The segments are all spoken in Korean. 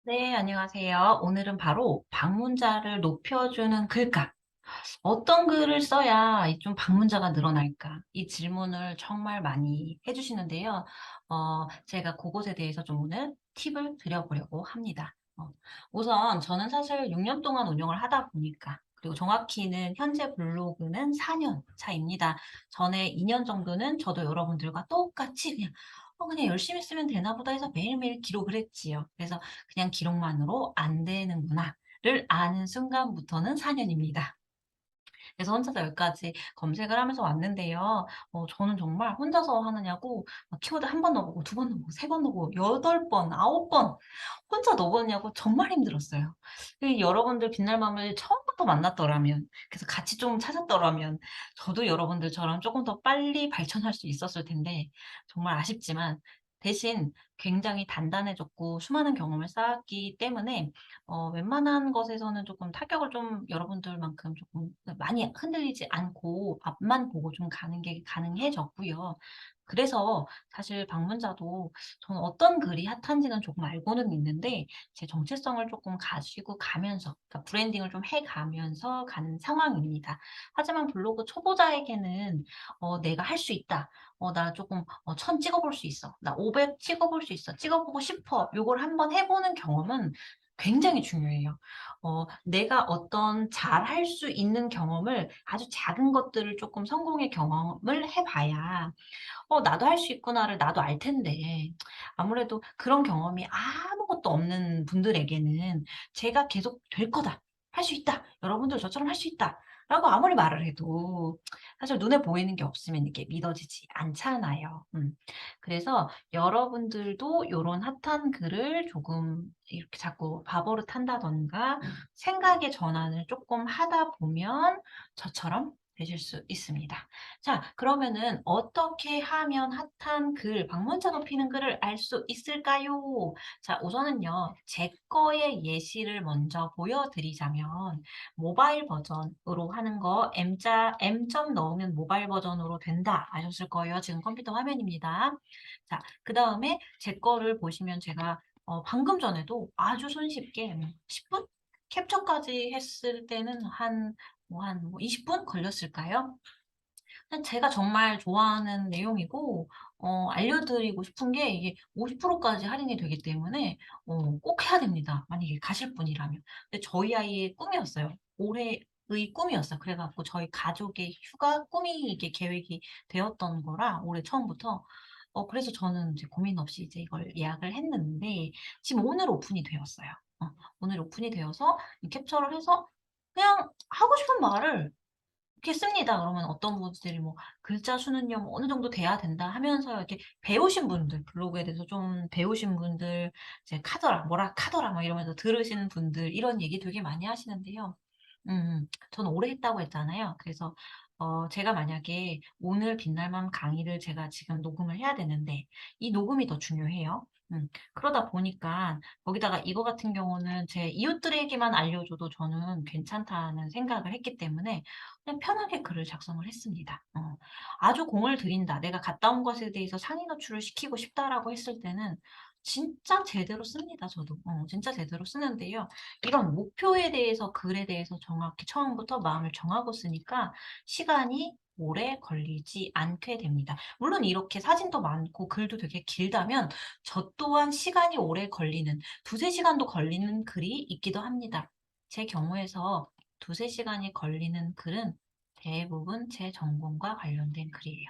네, 안녕하세요. 오늘은 바로 방문자를 높여주는 글감. 어떤 글을 써야 이 좀 방문자가 늘어날까? 이 질문을 정말 많이 해주시는데요. 제가 그것에 대해서 좀 오늘 팁을 드려보려고 합니다. 우선 저는 사실 6년 동안 운영을 하다 보니까, 그리고 정확히는 현재 블로그는 4년 차입니다. 전에 2년 정도는 저도 여러분들과 똑같이 그냥 열심히 쓰면 되나 보다 해서 매일매일 기록을 했지요. 그래서 그냥 기록만으로 안 되는구나를 아는 순간부터는 4년입니다. 그래서 혼자서 여기까지 검색을 하면서 왔는데요. 저는 정말 혼자서 하느냐고 막 키워드 한 번 넣어보고 두 번 넣어보고 세 번 넣어보고 8번, 9번 혼자 넣어보느냐고 정말 힘들었어요. 여러분들 빛날 맘을 처음부터 만났더라면, 그래서 같이 좀 찾았더라면 저도 여러분들처럼 조금 더 빨리 발전할 수 있었을 텐데, 정말 아쉽지만 대신 굉장히 단단해졌고 수많은 경험을 쌓았기 때문에 웬만한 것에서는 조금 타격을 좀 여러분들만큼 조금 많이 흔들리지 않고 앞만 보고 좀 가는 게 가능해졌고요. 그래서 사실 방문자도 저는 어떤 글이 핫한지는 조금 알고는 있는데, 제 정체성을 조금 가지고 가면서, 그러니까 브랜딩을 좀 해 가면서 가는 상황입니다. 하지만 블로그 초보자에게는 '내가 할 수 있다. 나 조금 1000 찍어 볼 수 있어. 나 500 찍어 볼 수 있어. 찍어 보고 싶어.' 요걸 한번 해 보는 경험은 굉장히 중요해요. 내가 어떤 잘할 수 있는 경험을, 아주 작은 것들을 쪼끔 성공의 경험을 해 봐야 '나도 할 수 있구나.'를 나도 알 텐데, 아무래도 그런 경험이 아무것도 없는 분들에게는 제가 계속 '될 거다. 할 수 있다. 여러분도 저처럼 할 수 있다.'라고 아무리 말을 해도 사실 눈에 보이는 게 없으면 이게 믿어지지 않잖아요. 그래서 여러분들도 요런 핫한 글을 조금 이렇게 자꾸 바버릇한다든가 생각의 전환을 쪼끔 하다 보면 저처럼 되실 수 있습니다. 자, 그러면은 어떻게 하면 핫한 글, 방문자 높이는 글을 알 수 있을까요? 자, 우선은요, 제 거의 예시를 먼저 보여드리자면, 모바일 버전으로 하는 거, M 점 넣으면 모바일 버전으로 된다 아셨을 거예요. 지금 컴퓨터 화면입니다. 자, 그 다음에 제 거를 보시면 제가 방금 전에도 아주 손쉽게 10분? 캡처까지 했을 때는 한 20분 걸렸을까요? 그냥 제가 정말 좋아하는 내용이고, 알려드리고 싶은 게 이게 50% 까지 할인이 되기 때문에 꼭 해야 됩니다, 만약에 가실 분이라면. 근데 저희 아이의 꿈이었어요. 올해의 꿈이었어요. 그래 갖고 저희 가족의 휴가 꿈이 이게 계획이 되었던 거라 올해 처음부터. 그래서 저는 이제 고민 없이 이제 이걸 예약을 했는데, 지금 오늘 오픈이 되었어요. 어 오늘 오픈이 되어서 이 캡처를 해서 그냥 하고 싶은 말을 이렇게 씁니다. 그러면 어떤 분들이 뭐 "글자 수는요 뭐 어느 정도 돼야 된다." 하면서 이렇게 배우신 분들, 블로그에 대해서 좀 배우신 분들, 이제 "카더라. 뭐라 카더라." 막 이러면서 들으시는 분들, 이런 얘기 되게 많이 하시는데요. 저는 오래 했다고 했잖아요. 그래서 제가 만약에 오늘 빛날맘 강의를 제가 지금 녹음을 해야 되는데, 이 녹음이 더 중요해요. 그러다 보니까 거기다가 이거 같은 경우는 제 이웃들에게만 알려줘도 저는 괜찮다는 생각을 했기 때문에 그냥 편하게 글을 작성을 했습니다. 아주 공을 들인다, 내가 갔다 온 것에 대해서 상위 노출을 시키고 싶다라고 했을 때는 진짜 제대로 씁니다, 저도. 진짜 제대로 쓰는데요. 이런 목표에 대해서, 글에 대해서 정확히 처음부터 마음을 정하고 쓰니까 시간이 오래 걸리지 않게 됩니다. 물론 이렇게 사진도 많고 글도 되게 길다면 저 또한 시간이 오래 걸리는, 두세 시간도 걸리는 글이 있기도 합니다. 제 경우에서 두세 시간이 걸리는 글은 대부분 제 전공과 관련된 글이에요.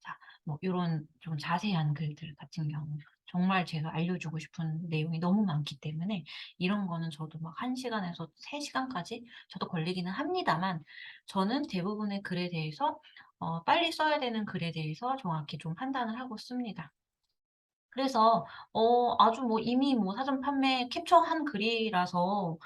자, 뭐 요런 좀 자세한 글들 같은 경우 정말 제가 알려주고 싶은 내용이 너무 많기 때문에 이런 거는 저도 막 1 시간에서 3 시간까지 저도 걸리기는 합니다만, 저는 대부분의 글에 대해서 빨리 써야 되는 글에 대해서 정확히 좀 판단을 하고 씁니다. 그래서 아주 뭐 이미 뭐 사전 판매 캡처한 글이라서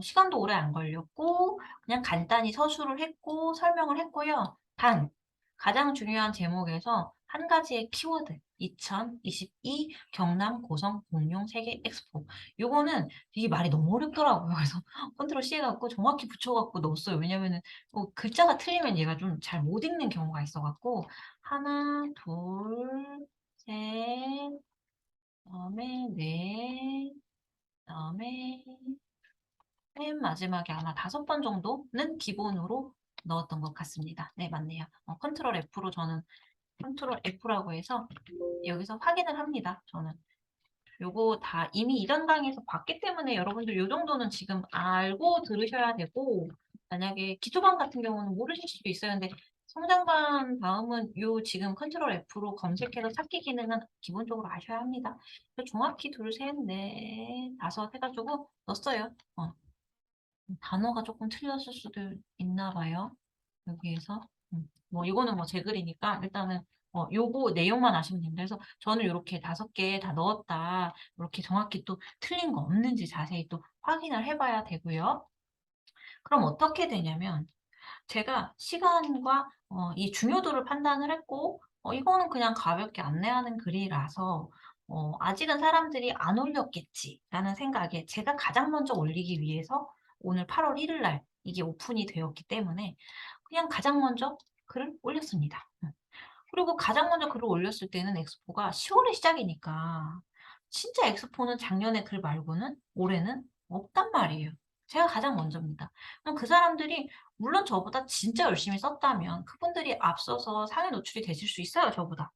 시간도 오래 안 걸렸고 그냥 간단히 서술을 했고 설명을 했고요. 단, 가장 중요한 제목에서 한 가지의 키워드, 2022 경남 고성 공룡 세계 엑스포. 요거는 이게 말이 너무 어렵더라고요. 그래서 컨트롤 C 해 갖고 정확히 붙여 갖고 넣었어요. 왜냐면은 글자가 틀리면 얘가 좀 잘 못 읽는 경우가 있어 갖고 하나, 둘, 셋, 그다음에 넷, 그다음에 맨 마지막에 아마 5번 정도는 기본으로 넣었던 것 같습니다. 네, 맞네요. 컨트롤 F로 저는 컨트롤 F라고 해서 여기서 확인을 합니다, 저는. 요거 다 이미 이전 강의에서 봤기 때문에 여러분들 요 정도는 지금 알고 들으셔야 되고, 만약에 기초반 같은 경우는 모르실 수도 있어요. 근데 성장반 다음은 요 지금 컨트롤 F로 검색해서 찾기 기능은 기본적으로 아셔야 합니다. 정확히 둘, 셋, 넷, 다섯 해가지고 넣었어요. 단어가 조금 틀렸을 수도 있나 봐요. 여기에서. 뭐 이거는 뭐 제 글이니까 일단은 요거 내용만 아시면 됩니다. 그래서 저는 요렇게 5개 다 넣었다. 이렇게 정확히 또 틀린 거 없는지 자세히 또 확인을 해봐야 되고요. 그럼 어떻게 되냐면 제가 시간과 이 중요도를 판단을 했고, 이거는 그냥 가볍게 안내하는 글이라서 아직은 사람들이 안 올렸겠지라는 생각에 제가 가장 먼저 올리기 위해서 오늘 8월 1일 날 이게 오픈이 되었기 때문에 그냥 가장 먼저 글을 올렸습니다. 그리고 가장 먼저 글을 올렸을 때는 엑스포가 10월에 시작이니까 진짜 엑스포는 작년에 글 말고는 올해는 없단 말이에요. 제가 가장 먼저입니다. 그럼 그 사람들이 물론 저보다 진짜 열심히 썼다면 그분들이 앞서서 상위 노출이 되실 수 있어요, 저보다.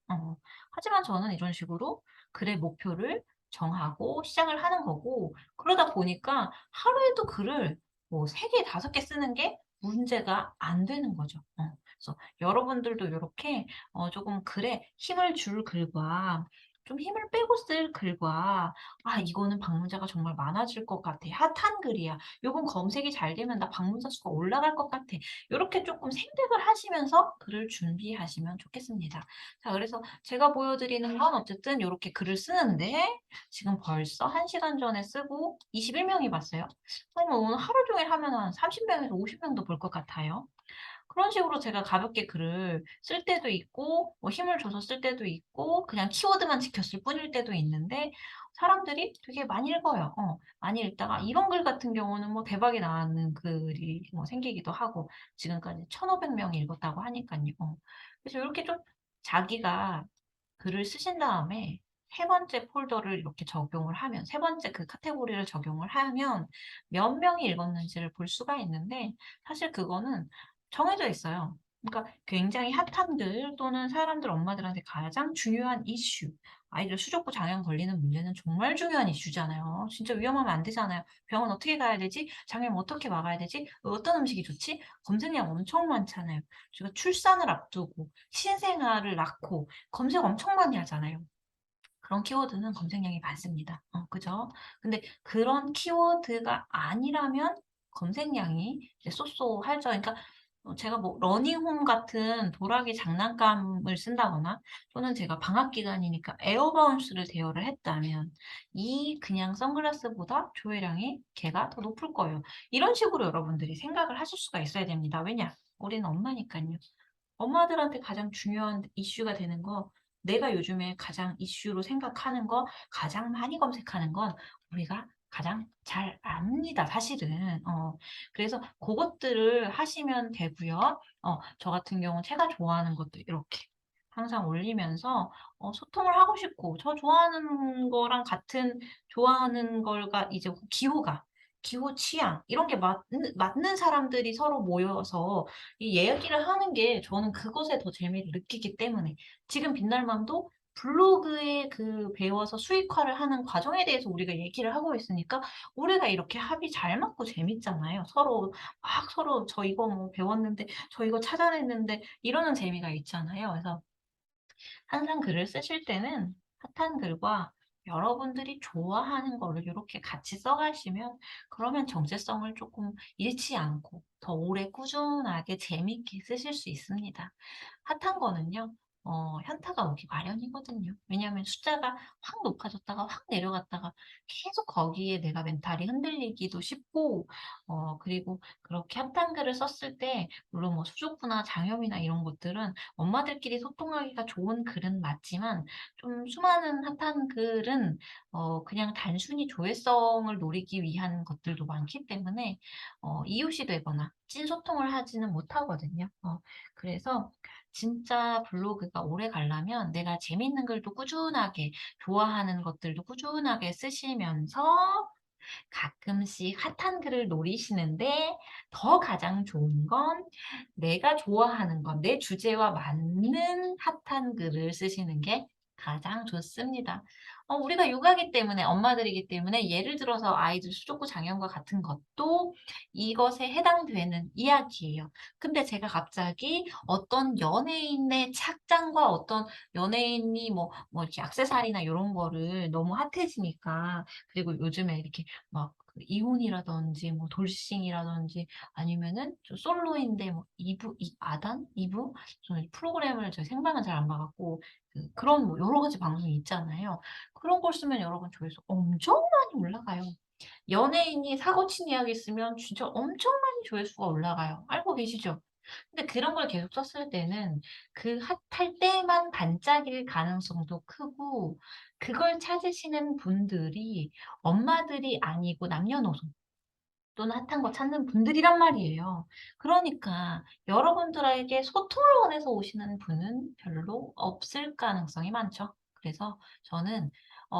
하지만 저는 이런 식으로 글의 목표를 정하고 시작을 하는 거고, 그러다 보니까 하루에도 글을 뭐 3개, 5개 쓰는 게 문제가 안 되는 거죠. 그래서 여러분들도 이렇게 조금 글에 힘을 줄 글과 좀 힘을 빼고 쓸 글과, 아, 이거는 방문자가 정말 많아질 것 같아. 핫한 글이야. 요건 검색이 잘 되면 나 방문자 수가 올라갈 것 같아. 요렇게 조금 생각을 하시면서 글을 준비하시면 좋겠습니다. 자, 그래서 제가 보여드리는 건 어쨌든 요렇게 글을 쓰는데 지금 벌써 1시간 전에 쓰고 21명이 봤어요. 그러면 오늘 하루 종일 하면 한 30명에서 50명도 볼 것 같아요. 그런 식으로 제가 가볍게 글을 쓸 때도 있고, 뭐 힘을 줘서 쓸 때도 있고, 그냥 키워드만 지켰을 뿐일 때도 있는데, 사람들이 되게 많이 읽어요. 많이 읽다가 이런 글 같은 경우는 뭐 대박이 나는 글이 뭐 생기기도 하고, 지금까지 1,500명이 읽었다고 하니까요. 그래서 이렇게 좀 자기가 글을 쓰신 다음에 세 번째 폴더를 이렇게 적용을 하면, 세 번째 그 카테고리를 적용을 하면 몇 명이 읽었는지를 볼 수가 있는데, 사실 그거는 정해져 있어요. 그러니까 굉장히 핫한 글 또는 사람들 엄마들한테 가장 중요한 이슈. 아이들 수족구 장염 걸리는 문제는 정말 중요한 이슈잖아요. 진짜 위험하면 안 되잖아요. 병원 어떻게 가야 되지? 장염 어떻게 막아야 되지? 어떤 음식이 좋지? 검색량 엄청 많잖아요. 제가 출산을 앞두고 신생아를 낳고 검색 엄청 많이 하잖아요. 그런 키워드는 검색량이 많습니다. 그죠? 근데 그런 키워드가 아니라면 검색량이 이제 쏘쏘하죠. 그러니까 제가 뭐 러닝홈 같은 도라기 장난감을 쓴다거나 또는 제가 방학 기간이니까 에어바운스를 대여를 했다면 이 그냥 선글라스보다 조회량이 걔가 더 높을 거예요. 이런 식으로 여러분들이 생각을 하실 수가 있어야 됩니다. 왜냐? 우리는 엄마니까요. 엄마들한테 가장 중요한 이슈가 되는 거, 내가 요즘에 가장 이슈로 생각하는 거, 가장 많이 검색하는 건 우리가 가장 잘 압니다, 사실은. 그래서 그것들을 하시면 되고요. 저 같은 경우 제가 좋아하는 것도 이렇게 항상 올리면서 소통을 하고 싶고, 저 좋아하는 거랑 같은 좋아하는 걸가 이제 기호 취향 이런 게 맞는 사람들이 서로 모여서 이 이야기를 하는 게 저는 그것에 더 재미를 느끼기 때문에 지금 빛날맘도 블로그에 그 배워서 수익화를 하는 과정에 대해서 우리가 얘기를 하고 있으니까 우리가 이렇게 합이 잘 맞고 재밌잖아요. 서로 막 서로 저 이거 뭐 배웠는데 저 이거 찾아냈는데 이러는 재미가 있잖아요. 그래서 항상 글을 쓰실 때는 핫한 글과 여러분들이 좋아하는 거를 이렇게 같이 써가시면 그러면 정체성을 조금 잃지 않고 더 오래 꾸준하게 재밌게 쓰실 수 있습니다. 핫한 거는요, 현타가 오기 마련이거든요. 왜냐하면 숫자가 확 높아졌다가 확 내려갔다가 계속 거기에 내가 멘탈이 흔들리기도 쉽고, 그리고 그렇게 핫한 글을 썼을 때, 물론 뭐 수족구나 장염이나 이런 것들은 엄마들끼리 소통하기가 좋은 글은 맞지만 좀 수많은 핫한 글은 그냥 단순히 조회성을 노리기 위한 것들도 많기 때문에 이웃이 되거나 찐 소통을 하지는 못하거든요. 그래서 진짜 블로그가 오래 가려면 내가 재밌는 글도 꾸준하게 좋아하는 것들도 꾸준하게 쓰시면서 가끔씩 핫한 글을 노리시는데 더 가장 좋은 건 내가 좋아하는 것, 내 주제와 맞는 핫한 글을 쓰시는 게 가장 좋습니다. 우리가 육아기 때문에 엄마들이기 때문에 예를 들어서 아이들 수족구 장염과 같은 것도 이것에 해당되는 이야기예요. 근데 제가 갑자기 어떤 연예인의 착장과 어떤 연예인이 이렇게 액세서리나 요런 거를 너무 핫해지니까, 그리고 요즘에 이렇게 막 그 이혼이라든지 돌싱이라든지 아니면은 좀 솔로인데 이브 이 아단? 이브? 저는 프로그램을 제가 생방은 잘 안 봐 갖고 그런 여러 가지 방송이 있잖아요. 그런 걸 쓰면 여러분 조회수 엄청 많이 올라가요. 연예인이 사고 친 이야기 쓰면 진짜 엄청 많이 조회수가 올라가요. 알고 계시죠? 근데 그런 걸 계속 썼을 때는 그 핫할 때만 반짝일 가능성도 크고, 그걸 찾으시는 분들이 엄마들이 아니고 남녀노소 또는 핫한 거 찾는 분들이란 말이에요. 그러니까 여러분들에게 소통을 원해서 오시는 분은 별로 없을 가능성이 많죠. 그래서 저는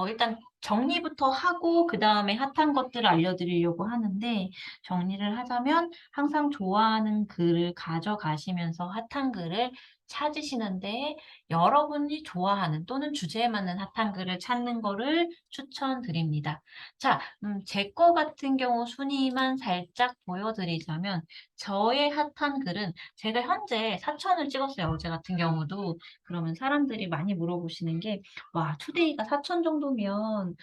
일단 정리부터 하고 그다음에 핫한 것들을 알려드리려고 하는데, 정리를 하자면 항상 좋아하는 글을 가져가시면서 핫한 글을 찾으시는데, 여러분이 좋아하는 또는 주제에 맞는 핫한 글을 찾는 거를 추천드립니다. 자, 제 거 같은 경우 순위만 살짝 보여드리자면, 저의 핫한 글은 제가 현재 4천을 찍었어요, 어제 같은 경우도. 그러면 사람들이 많이 물어보시는 게, 와, 투데이가 4천 정도면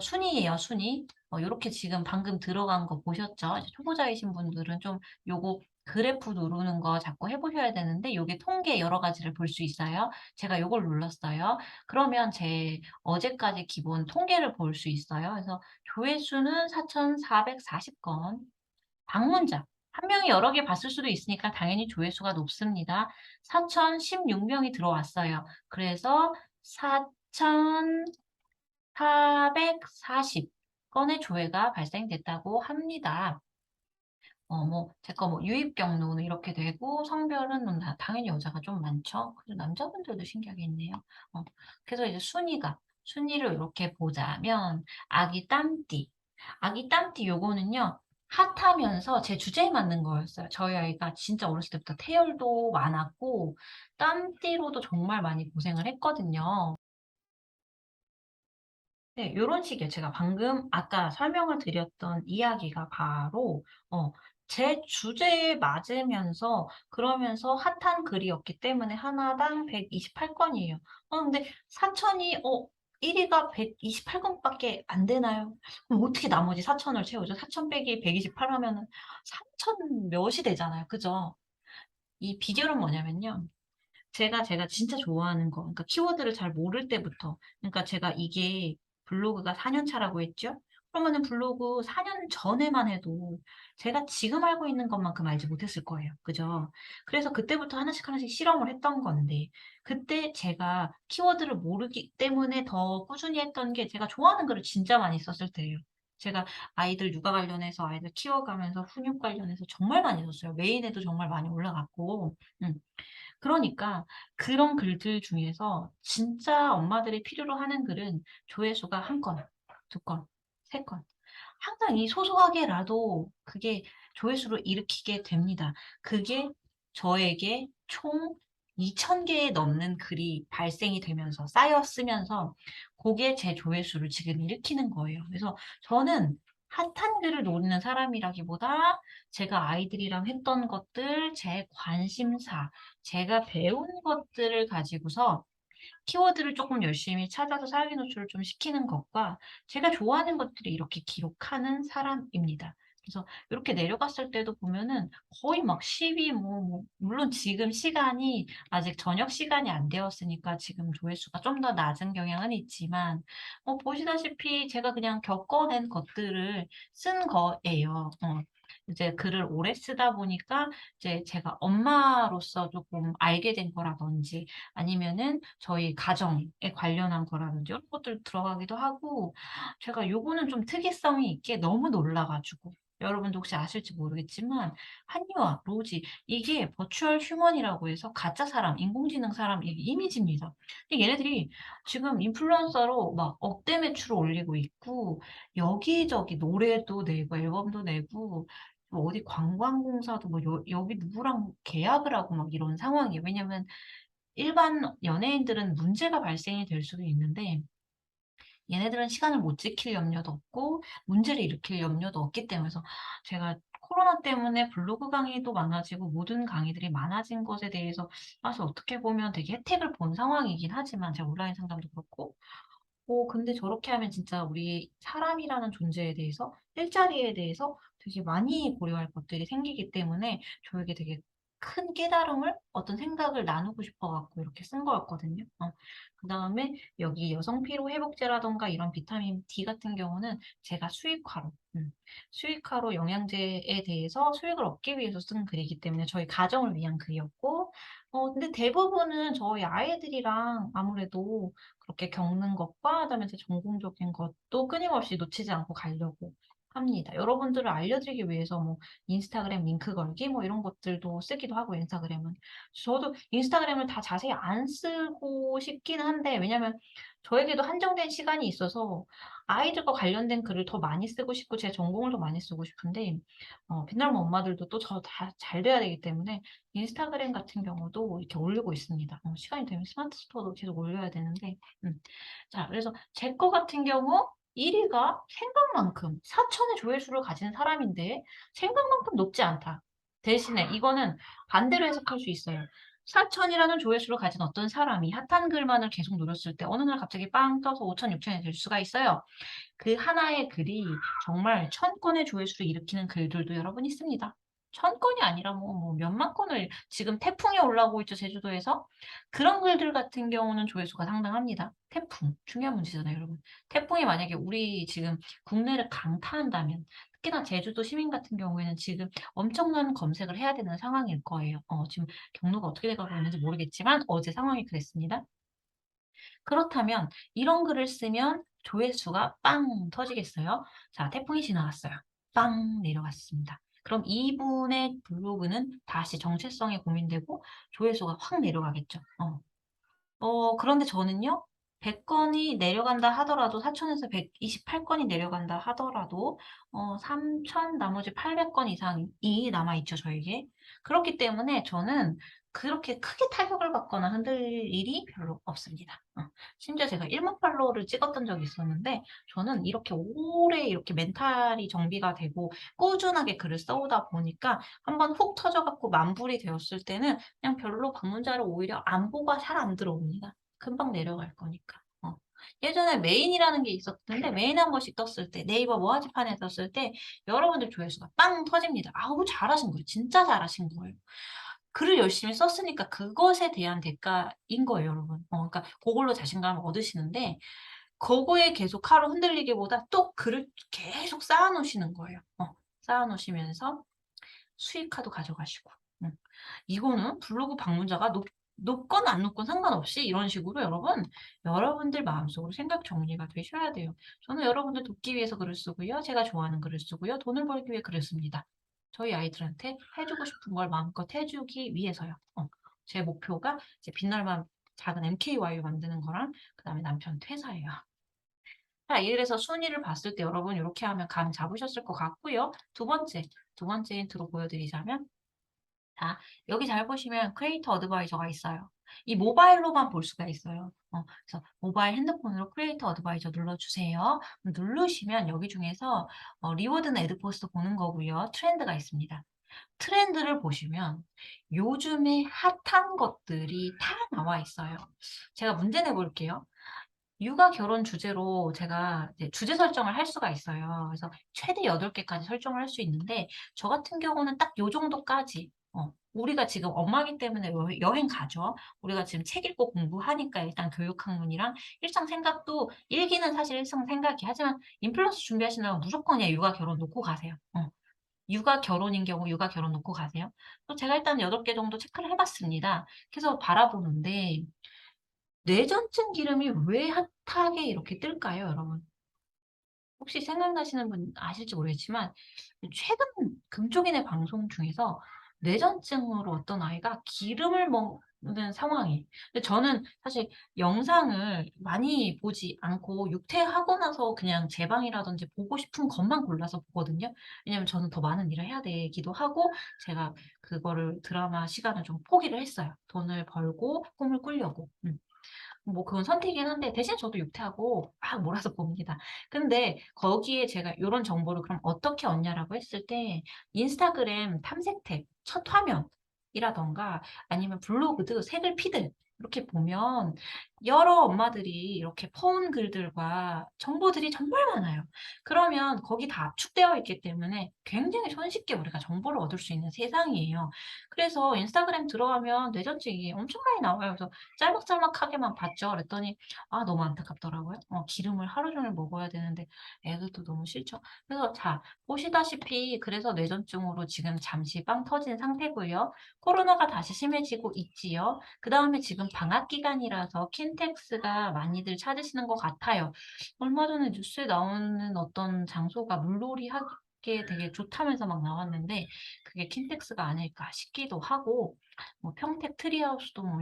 순위예요, 순위. 요렇게 지금 방금 들어간 거 보셨죠? 이제 초보자이신 분들은 좀 요거 그래프 누르는 거 자꾸 해 보셔야 되는데, 요게 통계 여러 가지를 볼 수 있어요. 제가 요걸 눌렀어요. 그러면 제 어제까지 기본 통계를 볼 수 있어요. 그래서 조회수는 4,440 건. 방문자 한 명이 여러 개 봤을 수도 있으니까 당연히 조회수가 높습니다. 4,016 명이 들어왔어요. 그래서 4,440 건의 조회가 발생됐다고 합니다. 제 거 유입 경로는 이렇게 되고, 성별은 당연히 여자가 좀 많죠. 그리고 남자분들도 신기하게 있네요. 어 그래서 이제 순위를 이렇게 보자면, 아기 땀띠. 아기 땀띠 요거는요, 핫하면서 제 주제에 맞는 거였어요. 저희 아이가 진짜 어렸을 때부터 태열도 많았고 땀띠로도 정말 많이 고생을 했거든요. 네. 요런 식이에요. 제가 방금 아까 설명을 드렸던 이야기가 바로 제 주제에 맞으면서, 그러면서 핫한 글이었기 때문에 하나당 128 건이에요. 근데 사천이 1 위가 128 건밖에 안 되나요? 그럼 어떻게 나머지 4천을 채우죠? 4천 빼기 128 하면은 3천 몇이 되잖아요. 그죠? 이 비결은 뭐냐면요, 제가 진짜 좋아하는 거, 그러니까 키워드를 잘 모를 때부터, 그러니까 제가 이게 블로그가 4년 차라고 했죠? 그러면은 블로그 4년 전에만 해도 제가 지금 알고 있는 것만큼 알지 못했을 거예요. 그죠? 그래서 그때부터 하나씩 하나씩 실험을 했던 건데, 그때 제가 키워드를 모르기 때문에 더 꾸준히 했던 게, 제가 좋아하는 글을 진짜 많이 썼을 때예요. 제가 아이들 육아 관련해서, 아이들 키워가면서 훈육 관련해서 정말 많이 썼어요. 메인에도 정말 많이 올라갔고. 음. 그러니까 그런 글들 중에서 진짜 엄마들이 필요로 하는 글은 조회수가 한 건, 두 건, 세 건. 항상 이 소소하게라도 그게 조회수를 일으키게 됩니다. 그게 저에게 총 2천 개에 넘는 글이 발생이 되면서 쌓였으면서, 고게 제 조회수를 지금 일으키는 거예요. 그래서 저는 핫한 글을 노리는 사람이라기보다 제가 아이들이랑 했던 것들, 제 관심사, 제가 배운 것들을 가지고서 키워드를 조금 열심히 찾아서 사기 노출을 좀 시키는 것과, 제가 좋아하는 것들을 이렇게 기록하는 사람입니다. 그래서 이렇게 내려갔을 때도 보면은 거의 막 10위, 물론 지금 시간이 아직 저녁 시간이 안 되었으니까 지금 조회수가 좀 더 낮은 경향은 있지만, 보시다시피 제가 그냥 겪어낸 것들을 쓴 거예요. 이제 글을 오래 쓰다 보니까 이제 제가 엄마로서 조금 알게 된 거라든지, 아니면은 저희 가정에 관련한 거라든지 이런 것들 들어가기도 하고, 제가 요거는 좀 특이성이 있게 너무 놀라 가지고 여러분도 혹시 아실지 모르겠지만 한유아, 로지 이게 버추얼 휴먼이라고 해서 가짜 사람, 인공지능 사람 이 이미지입니다. 근데 얘네들이 지금 인플루언서로 막 억대 매출을 올리고 있고 여기저기 노래도 내고 앨범도 내고 뭐 어디 관광공사도 뭐 여기 누구랑 계약을 하고 막 이런 상황이에요. 왜냐면 일반 연예인들은 문제가 발생이 될 수도 있는데 얘네들은 시간을 못 지킬 염려도 없고 문제를 일으킬 염려도 없기 때문에 그래서 제가 코로나 때문에 블로그 강의도 많아지고 모든 강의들이 많아진 것에 대해서 사실 어떻게 보면 되게 혜택을 본 상황이긴 하지만 제가 온라인 상담도 그렇고 근데 저렇게 하면 진짜 우리 사람이라는 존재에 대해서 일자리에 대해서 되게 많이 고려할 것들이 생기기 때문에 저에게 되게 큰 깨달음을 어떤 생각을 나누고 싶어 갖고 이렇게 쓴 거였거든요. 그다음에 여기 여성 피로 회복제라든가 이런 비타민 D 같은 경우는 제가 수익화로 영양제에 대해서 수익을 얻기 위해서 쓴 글이기 때문에 저희 가정을 위한 글이었고 근데 대부분은 저희 아이들이랑 아무래도 그렇게 겪는 것과 그다음에 제 전공적인 것도 끊임없이 놓치지 않고 가려고 합니다. 여러분들을 알려드리기 위해서 뭐 인스타그램 링크 걸기 뭐 이런 것들도 쓰기도 하고 인스타그램은 저도 인스타그램을 다 자세히 안 쓰고 싶기는 한데 왜냐면 저에게도 한정된 시간이 있어서 아이들과 관련된 글을 더 많이 쓰고 싶고 제 전공을 더 많이 쓰고 싶은데 빛나는 엄마들도 또 저 다 잘 돼야 되기 때문에 인스타그램 같은 경우도 이렇게 올리고 있습니다. 시간이 되면 스마트 스토어도 계속 올려야 되는데 자 그래서 제 거 같은 경우 1 위가 생각만큼 4천의 조회수를 가진 사람인데 생각만큼 높지 않다. 대신에 이거는 반대로 해석할 수 있어요. 4천이라는 조회수를 가진 어떤 사람이 핫한 글만을 계속 누렸을 때 어느 날 갑자기 빵 떠서 5천, 6천이 될 수가 있어요. 그 하나의 글이 정말 1,000건의 조회수를 일으키는 글들도 여러 번 있습니다. 1,000건이 아니라 뭐 몇만 건을 지금 태풍이 올라오고 있죠, 제주도에서. 그런 글들 같은 경우는 조회수가 상당합니다. 태풍, 중요한 문제잖아요, 여러분. 태풍이 만약에 우리 지금 국내를 강타한다면 특히나 제주도 시민 같은 경우에는 지금 엄청난 검색을 해야 되는 상황일 거예요. 지금 경로가 어떻게 돼가고 있는지 모르겠지만 어제 상황이 그랬습니다. 그렇다면 이런 글을 쓰면 조회수가 빵 터지겠어요? 자, 태풍이 지나갔어요. 빵 내려갔습니다. 그럼 이분의 블로그는 다시 정체성이 고민되고 조회수가 확 내려가겠죠. 그런데 저는요. 100 건이 내려간다 하더라도 4천에서 128 건이 내려간다 하더라도 3천 나머지 800건 이상이 남아 있죠, 저에게. 그렇기 때문에 저는 그렇게 크게 타격을 받거나 흔들릴 일이 별로 없습니다. 심지어 제가 1만 팔로워를 찍었던 적이 있었는데 저는 이렇게 오래 이렇게 멘탈이 정비가 되고 꾸준하게 글을 써오다 보니까 한번 훅 터져 갖고 만불이 되었을 때는 그냥 별로 방문자를 오히려 안보가 잘 안 들어옵니다. 금방 내려갈 거니까. 예전에 메인이라는 게 있었는데 메인 한 번씩 떴을 때 네이버 모아지판에 떴을 때 여러분들 조회수가 빵 터집니다. 아우 잘하신 거예요. 진짜 잘하신 거예요. 글을 열심히 썼으니까 그것에 대한 대가인 거예요, 여러분. 그러니까 그걸로 자신감을 얻으시는데 그거에 계속 하루 흔들리기보다 또 글을 계속 쌓아 놓으시는 거예요. 쌓아 놓으시면서 수익화도 가져가시고. 음. 이거는 블로그 방문자가 높건 안 높건 상관없이 이런 식으로 여러분들 마음속으로 생각 정리가 되셔야 돼요. 저는 여러분들 돕기 위해서 글을 쓰고요. 제가 좋아하는 글을 쓰고요. 돈을 벌기 위해 글을 씁니다. 저희 아이들한테 해주고 싶은 걸 마음껏 해주기 위해서요. 제 목표가 이제 빛날만 작은 MKYU 만드는 거랑 그다음에 남편 퇴사예요. 자, 이래서 순위를 봤을 때 여러분 이렇게 하면 감 잡으셨을 것 같고요. 두 번째 힌트로 보여드리자면 자, 여기 잘 보시면 크리에이터 어드바이저가 있어요. 이 모바일로만 볼 수가 있어요. 그래서 모바일 핸드폰으로 크리에이터 어드바이저 눌러주세요. 누르시면 여기 중에서 리워드는 애드포스트 보는 거고요. 트렌드가 있습니다. 트렌드를 보시면 요즘에 핫한 것들이 다 나와 있어요. 제가 문제 내볼게요. 육아 결혼 주제로 제가 이제 주제 설정을 할 수가 있어요. 그래서 최대 8개까지 설정을 할 수 있는데 저 같은 경우는 딱 요 정도까지 우리가 지금 엄마기 때문에 여행 가죠. 우리가 지금 책 읽고 공부하니까 일단 교육 학문이랑 일상 생각도 일기는 사실 일상 생각이 하지만 인플루언서 준비하시려면 무조건 그냥 육아 결혼 놓고 가세요. 육아 결혼인 경우 육아 결혼 놓고 가세요. 또 제가 일단 8개 정도 체크를 해 봤습니다. 그래서 바라보는데 뇌전증 기름이 왜 핫하게 이렇게 뜰까요, 여러분? 혹시 생각나시는 분 아실지 모르겠지만 최근 금쪽이네 방송 중에서 뇌전증으로 어떤 아이가 기름을 먹는 상황이, 근데 저는 사실 영상을 많이 보지 않고 육퇴하고 나서 그냥 제 방이라든지 보고 싶은 것만 골라서 보거든요. 왜냐면 저는 더 많은 일을 해야 되기도 하고 제가 그거를 드라마 시간을 좀 포기를 했어요, 돈을 벌고 꿈을 꾸려고. 뭐 그건 선택이긴 한데 대신 저도 육퇴하고 막 몰아서 봅니다. 근데 거기에 제가 요런 정보를 그럼 어떻게 얻냐라고 했을 때 인스타그램 탐색 탭 첫 화면이라든가 아니면 블로그드 색을 피드 이렇게 보면 여러 엄마들이 이렇게 퍼온 글들과 정보들이 정말 많아요. 그러면 거기 다 압축되어 있기 때문에 굉장히 손쉽게 우리가 정보를 얻을 수 있는 세상이에요. 그래서 인스타그램 들어가면 뇌전증이 엄청 많이 나와요. 그래서 짤막짤막하게만 봤죠. 그랬더니 너무 안타깝더라고요. 기름을 하루 종일 먹어야 되는데 애들도 너무 싫죠. 그래서 자 보시다시피 그래서 뇌전증으로 지금 잠시 빵 터진 상태고요. 코로나가 다시 심해지고 있지요. 그다음에 지금 방학 기간이라서 킨텍스가 많이들 찾으시는 것 같아요. 얼마 전에 뉴스에 나오는 어떤 장소가 물놀이 하기에 되게 좋다면서 막 나왔는데 그게 킨텍스가 아닐까 싶기도 하고 뭐 평택 트리하우스도 뭐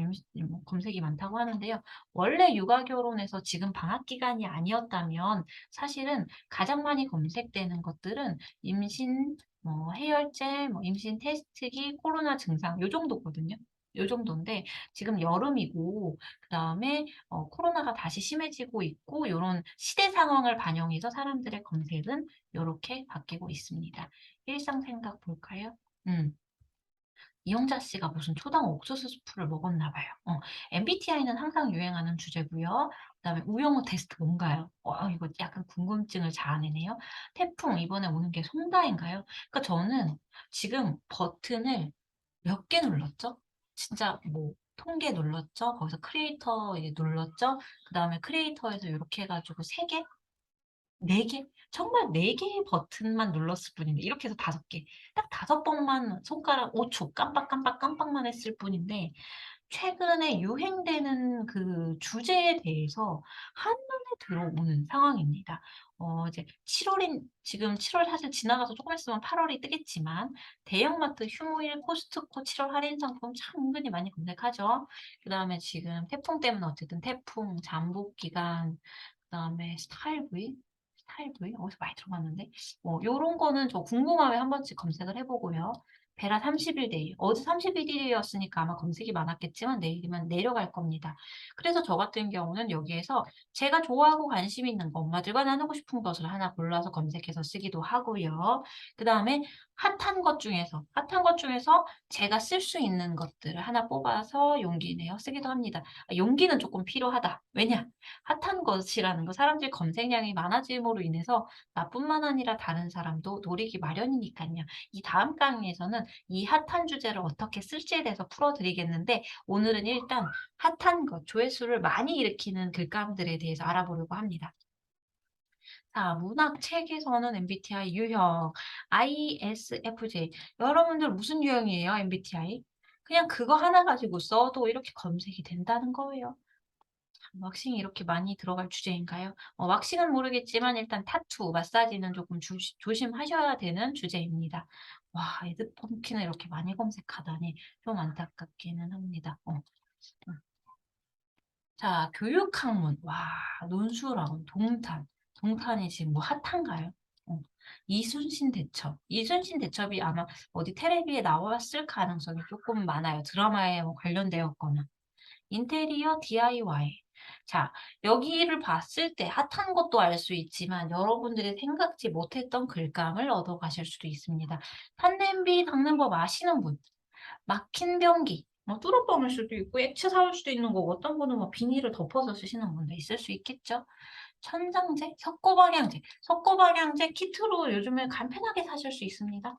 검색이 많다고 하는데요. 원래 육아 결혼에서 지금 방학 기간이 아니었다면 사실은 가장 많이 검색되는 것들은 임신, 뭐 해열제, 뭐 임신 테스트기, 코로나 증상 요 정도거든요. 요 정도인데 지금 여름이고 그다음에 코로나가 다시 심해지고 있고 요런 시대 상황을 반영해서 사람들의 검색은 요렇게 바뀌고 있습니다. 일상생각 볼까요? 이영자 씨가 무슨 초당 옥수수 스프를 먹었나 봐요. MBTI는 항상 유행하는 주제고요. 그다음에 우영우 테스트 뭔가요? 이거 약간 궁금증을 자아내네요. 태풍 이번에 오는 게 송다인가요? 그러니까 저는 지금 버튼을 몇 개 눌렀죠? 진짜 뭐 통계 눌렀죠? 거기서 크리에이터 이제 눌렀죠? 그다음에 크리에이터에서 요렇게 해 가지고 3 개? 4 개? 정말 4 개의 버튼만 눌렀을 뿐인데 이렇게 해서 5 개. 딱 5 번만 손가락 5 초 깜빡깜빡깜빡만 했을 뿐인데 최근에 유행되는 그 주제에 대해서 한눈에 들어오는 상황입니다. 이제 7 월인 지금 7월 사실 지나가서 조금 있으면 8 월이 뜨겠지만 대형마트 휴무일, 코스트코 7월 할인 상품 참 은근히 많이 검색하죠. 그다음에 지금 태풍 때문에 어쨌든 태풍, 잠복 기간 그다음에 스타일 부위? 어디서 많이 들어봤는데 요런 거는 저 궁금하면 한 번씩 검색을 해 보고요. 베라 30일 데이. 어제 31 일이었으니까 아마 검색이 많았겠지만 내일이면 내려갈 겁니다. 그래서 저 같은 경우는 여기에서 제가 좋아하고 관심 있는 거, 엄마들과 나누고 싶은 것을 하나 골라서 검색해서 쓰기도 하고요. 그다음에 핫한 것 중에서 제가 쓸 수 있는 것들을 하나 뽑아서 용기 내어 쓰기도 합니다. 용기는 조금 필요하다. 왜냐? 핫한 것이라는 거 사람들이 검색량이 많아짐으로 인해서 나뿐만 아니라 다른 사람도 노리기 마련이니깐요. 이 다음 강의에서는 이 핫한 주제를 어떻게 쓸지에 대해서 풀어 드리겠는데 오늘은 일단 핫한 것, 조회수를 많이 일으키는 글감들에 대해서 알아보려고 합니다. 자, 문학 책에서는 MBTI 유형, ISFJ. 여러분들 무슨 유형이에요, MBTI? 그냥 그거 하나 가지고 써도 이렇게 검색이 된다는 거예요. 왁싱이 이렇게 많이 들어갈 주제인가요? 왁싱은 모르겠지만 일단 타투, 마사지는 조금 조심하셔야 되는 주제입니다. 와, 에드펌킨을 이렇게 많이 검색하다니 좀 안타깝기는 합니다. 자, 교육학문. 와, 논술학원, 동탄. 동탄이 지금 뭐 핫한가요? 어. 이순신 대첩. 이순신 대첩이 아마 어디 텔레비에 나왔을 가능성이 조금 많아요. 드라마에 뭐 관련되었거나. 인테리어 DIY. 자, 여기를 봤을 때 핫한 것도 알 수 있지만 여러분들이 생각지 못했던 글감을 얻어가실 수도 있습니다. 탄냄비 닦는 법 아시는 분, 막힌 변기, 뭐 뚫어뻥일 수도 있고 액체 사올 수도 있는 거고 어떤 분은 뭐 비닐을 덮어서 쓰시는 분도 있을 수 있겠죠. 천장제, 석고방향제 키트로 요즘에 간편하게 사실 수 있습니다.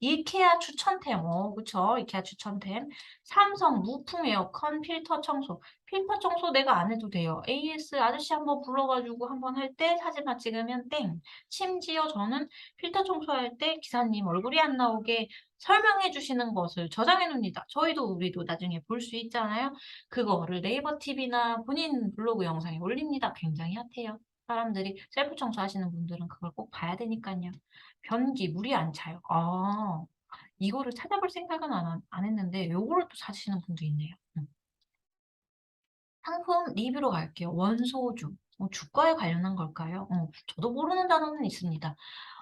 이케아 추천템. 그쵸. 이케아 추천템. 삼성 무풍 에어컨 필터 청소. 필터 청소 내가 안 해도 돼요. AS 아저씨 한번 불러 가지고 한번 할 때 사진만 찍으면 땡. 심지어 저는 필터 청소할 때 기사님 얼굴이 안 나오게 설명해 주시는 것을 저장해 놉니다. 저희도 우리도 나중에 볼 수 있잖아요. 그거를 네이버 TV나 본인 블로그 영상에 올립니다. 굉장히 핫해요. 사람들이 셀프 청소하시는 분들은 그걸 꼭 봐야 되니깐요. 변기 물이 안 차요. 아, 이거를 찾아볼 생각은 안 했는데 요거를 또 사시는 분도 있네요. 상품 리뷰로 갈게요. 원소주. 주가에 관련한 걸까요? 저도 모르는 단어는 있습니다.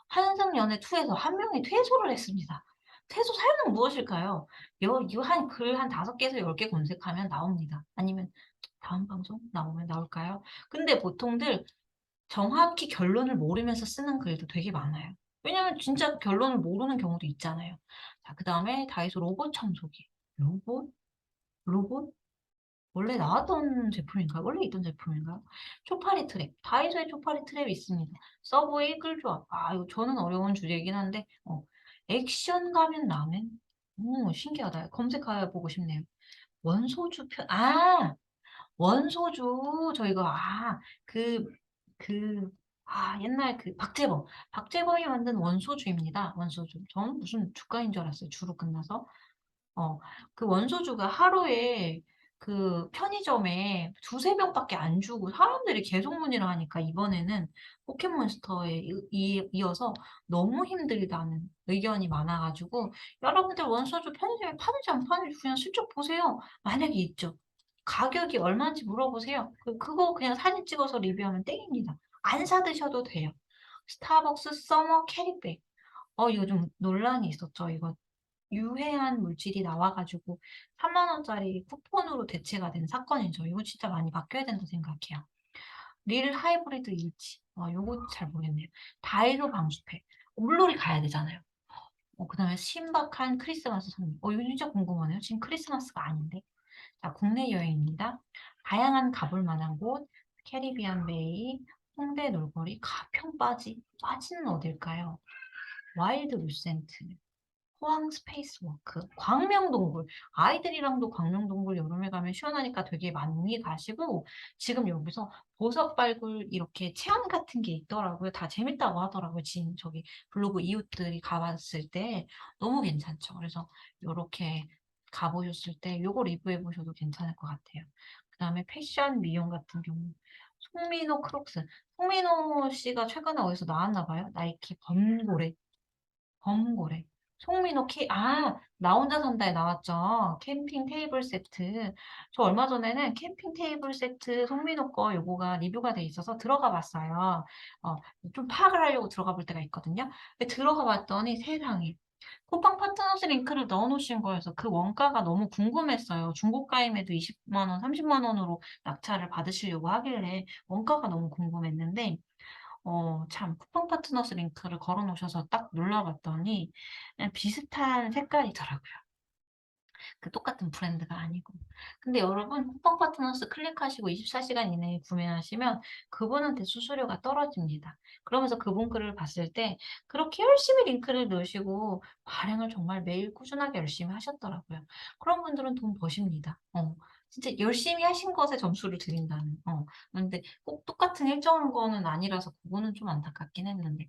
환승연애 2에서 한 명이 퇴소를 했습니다. 퇴소 사유는 무엇일까요? 이거 한 글 한 5개에서 10개 검색하면 나옵니다. 아니면 다음 방송 나오면 나올까요? 근데 보통들 정확히 결론을 모르면서 쓰는 글도 되게 많아요. 왜냐면 진짜 결론을 모르는 경우도 있잖아요. 자, 그다음에 다이소 로봇 청소기. 로봇? 로봇? 원래 나왔던 제품인가요? 원래 있던 제품인가요? 초파리 트랩. 다이소에 초파리 트랩이 있습니다. 서브웨이 끌조합. 아, 이거 저는 어려운 주제이긴 한데, 액션 가면 라멘? 신기하다. 검색해 보고 싶네요. 원소주 원소주. 저 이거, 그, 그, 옛날 그 박재범이 만든 원소주입니다. 원소주. 저는 무슨 주가인 줄 알았어요. 주로 끝나서. 어, 그 원소주가 하루에 그 편의점에 두세 병밖에 안 주고 사람들이 계속 문의를 하니까 이번에는 포켓몬스터에 이어서 너무 힘들다는 의견이 많아가지고 여러분들 원소주 편의점에 파는지 안 파는지 그냥 슬쩍 보세요. 만약에 있죠. 가격이 얼마인지 물어보세요. 그거 그냥 사진 찍어서 리뷰하면 땡입니다. 안 사드셔도 돼요. 스타벅스 서머 캐리백. 이거 좀 논란이 있었죠. 이거 유해한 물질이 나와가지고 3만 원짜리 쿠폰으로 대체가 된 사건이죠. 이거 진짜 많이 바뀌어야 된다 생각해요. 릴 하이브리드 일치. 요거 잘 모르겠네요. 다이소 방수팩. 물놀이 가야 되잖아요. 그다음에 신박한 크리스마스 선물. 이거 진짜 궁금하네요. 지금 크리스마스가 아닌데. 자, 국내 여행입니다. 다양한 가볼 만한 곳, 캐리비안 베이, 홍대 놀거리, 가평 빠지. 빠지는 어딜까요? 와일드 루센트. 포항 스페이스워크, 광명동굴. 아이들이랑도 광명동굴 여름에 가면 시원하니까 되게 많이 가시고, 지금 여기서 보석 발굴 이렇게 체험 같은 게 있더라고요. 다 재밌다고 하더라고요. 지금 저기 블로그 이웃들이 가봤을 때 너무 괜찮죠. 그래서 요렇게 가보셨을 때 요거 리뷰해 보셔도 괜찮을 것 같아요. 그 다음에 패션 미용 같은 경우. 송민호 크록스. 송민호 씨가 최근에 어디서 나왔나 봐요. 나이키 범고래. 송민호 나 혼자 산다에 나왔죠. 캠핑 테이블 세트. 저 얼마 전에는 캠핑 테이블 세트 송민호 거 요거가 리뷰가 돼 있어서 들어가 봤어요. 어, 좀 파악을 하려고 들어가 볼 때가 있거든요. 근데 들어가 봤더니 세상에. 쿠팡 파트너스 링크를 넣어 놓으신 거여서 그 원가가 너무 궁금했어요. 중고가임에도 20만 원, 30만 원으로 낙찰을 받으시려고 하길래 원가가 너무 궁금했는데 참 쿠팡 파트너스 링크를 걸어 놓으셔서 딱 눌러봤더니 그냥 비슷한 색깔이더라고요. 그 똑같은 브랜드가 아니고. 근데 여러분 쿠팡 파트너스 클릭하시고 24시간 이내에 구매하시면 그분한테 수수료가 떨어집니다. 그러면서 그분 글을 봤을 때 그렇게 열심히 링크를 넣으시고 발행을 정말 매일 꾸준하게 열심히 하셨더라고요. 그런 분들은 돈 버십니다. 진짜 열심히 하신 것에 점수를 드린다는. 근데 꼭 똑같은 일정한 거는 아니라서 그거는 좀 안타깝긴 했는데.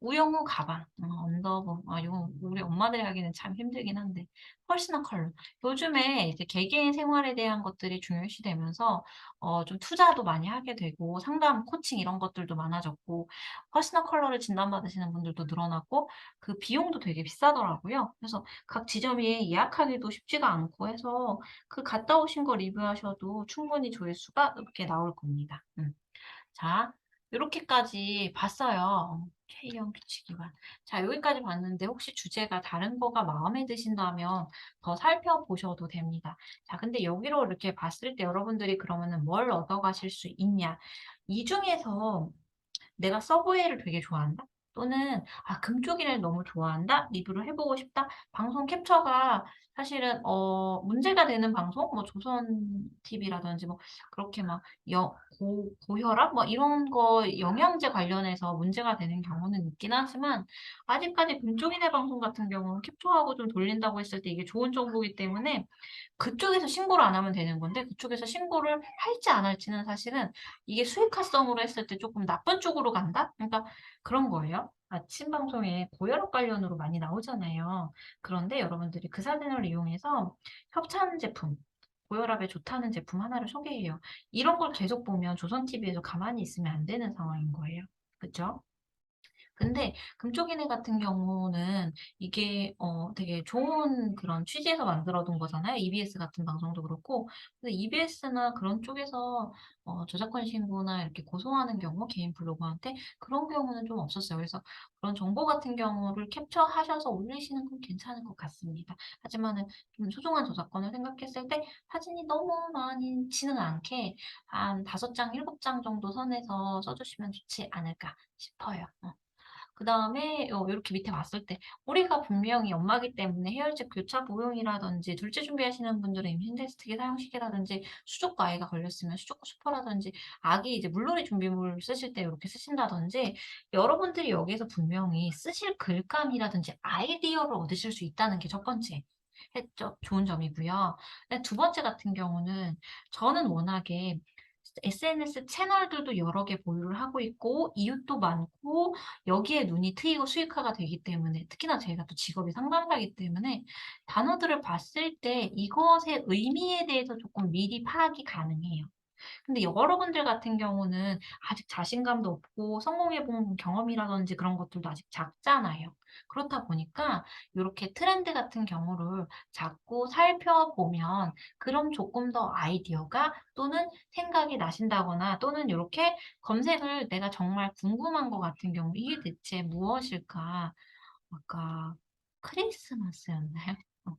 우영우 가방, 언더버. 이건 우리 엄마들이 하기는 참 힘들긴 한데. 퍼스널 컬러. 요즘에 이제 개개인 생활에 대한 것들이 중요시되면서 좀 투자도 많이 하게 되고 상담, 코칭 이런 것들도 많아졌고 퍼스널 컬러를 진단받으시는 분들도 늘어났고 그 비용도 되게 비싸더라고요. 그래서 각 지점이 예약하기도 쉽지가 않고 해서 그 갔다 오신 거 리뷰하셔도 충분히 조회수가 높게 나올 겁니다. 자, 요렇게까지 봤어요. K형 규칙이관. 자, 여기까지 봤는데 혹시 주제가 다른 거가 마음에 드신다면 더 살펴보셔도 됩니다. 자, 근데 여기로 이렇게 봤을 때 여러분들이 그러면은 뭘 얻어가실 수 있냐? 이 중에서 내가 서브웨이를 되게 좋아한다? 또는 금쪽이를 너무 좋아한다? 리뷰를 해보고 싶다? 방송 캡처가 사실은 문제가 되는 방송? 뭐 조선 TV라든지 뭐 그렇게 막 고혈압? 뭐 이런 거 영양제 관련해서 문제가 되는 경우는 있긴 하지만 아직까지 금쪽이네 방송 같은 경우는 캡처하고 좀 돌린다고 했을 때 이게 좋은 정보이기 때문에 그쪽에서 신고를 안 하면 되는 건데 그쪽에서 신고를 할지 안 할지는 사실은 이게 수익화성으로 했을 때 조금 나쁜 쪽으로 간다? 그러니까 그런 거예요. 아침 방송에 고혈압 관련으로 많이 나오잖아요. 그런데 여러분들이 그 사진을 이용해서 협찬 제품, 고혈압에 좋다는 제품 하나를 소개해요. 이런 걸 계속 보면 조선TV에서 가만히 있으면 안 되는 상황인 거예요. 그쵸? 근데 금쪽이네 같은 경우는 이게 되게 좋은 그런 취지에서 만들어 둔 거잖아요. EBS 같은 방송도 그렇고. 근데 EBS나 그런 쪽에서 저작권 신고나 이렇게 고소하는 경우 개인 블로거한테 그런 경우는 좀 없었어요. 그래서 그런 정보 같은 경우를 캡처하셔서 올리시는 건 괜찮은 것 같습니다. 하지만은 좀 소중한 저작권을 생각했을 때 사진이 너무 많지는 않게 한 5 장, 7장 정도 선에서 써 주시면 좋지 않을까 싶어요. 그다음에 요렇게 밑에 봤을 때 우리가 분명히 엄마기 때문에 해열제 교차 복용이라든지 둘째 준비하시는 분들은 임신 테스트기 사용 시기라든지 수족과 아이가 걸렸으면 수족과 수포라든지 아기 이제 물놀이 준비물 쓰실 때 요렇게 쓰신다든지 여러분들이 여기에서 분명히 쓰실 글감이라든지 아이디어를 얻으실 수 있다는 게 첫 번째 좋은 점이고요. 근데 두 번째 같은 경우는 저는 워낙에 SNS 채널들도 여러 개 보유를 하고 있고 이웃도 많고 여기에 눈이 트이고 수익화가 되기 때문에 특히나 저희가 또 직업이 상담사이기 때문에 단어들을 봤을 때 이것의 의미에 대해서 조금 미리 파악이 가능해요. 근데 여러분들 같은 경우는 아직 자신감도 없고 성공해 본 경험이라든지 그런 것들도 아직 작잖아요. 그렇다 보니까 요렇게 트렌드 같은 경우를 자꾸 살펴보면 그럼 조금 더 아이디어가 또는 생각이 나신다거나 또는 요렇게 검색을 내가 정말 궁금한 것 같은 경우 '이게 대체 무엇일까?' 아까 크리스마스였나요? 어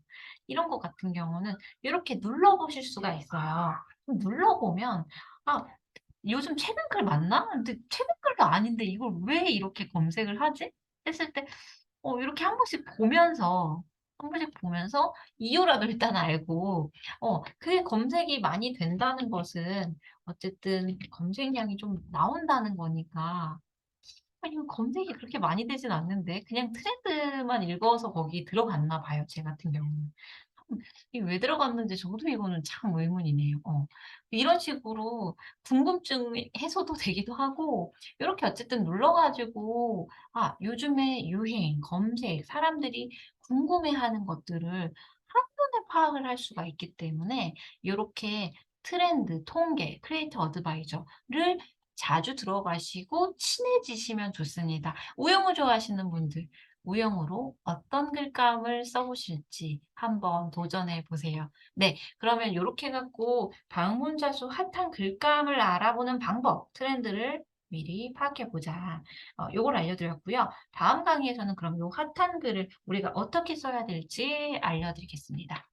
이런 것 같은 경우는 요렇게 눌러보실 수가 있어요. 눌러보면 '아 요즘 최근 글 맞나? 근데 최근 글도 아닌데 이걸 왜 이렇게 검색을 하지?' 했을 때 요렇게 한 번씩 보면서 이유라도 일단 알고 그게 검색이 많이 된다는 것은 어쨌든 검색량이 좀 나온다는 거니까 아니면 검색이 그렇게 많이 되진 않는데 그냥 트렌드만 읽어서 거기 들어갔나 봐요, 제 같은 경우는. 이게 왜 들어갔는지 저도 이거는 참 의문이네요. 이런 식으로 궁금증이 해소도 되기도 하고 요렇게 어쨌든 눌러 가지고 요즘에 유행, 검색, 사람들이 궁금해하는 것들을 한눈에 파악을 할 수가 있기 때문에 요렇게 트렌드, 통계, 크리에이터 어드바이저를 자주 들어가시고 친해지시면 좋습니다. 우영우 좋아하시는 분들 우영우로 어떤 글감을 써 보실지 한번 도전해 보세요. 네. 그러면 요렇게 해 갖고 방문자 수 핫한 글감을 알아보는 방법, 트렌드를 미리 파악해 보자. 요걸 알려 드렸고요. 다음 강의에서는 그럼 요 핫한 글을 우리가 어떻게 써야 될지 알려 드리겠습니다.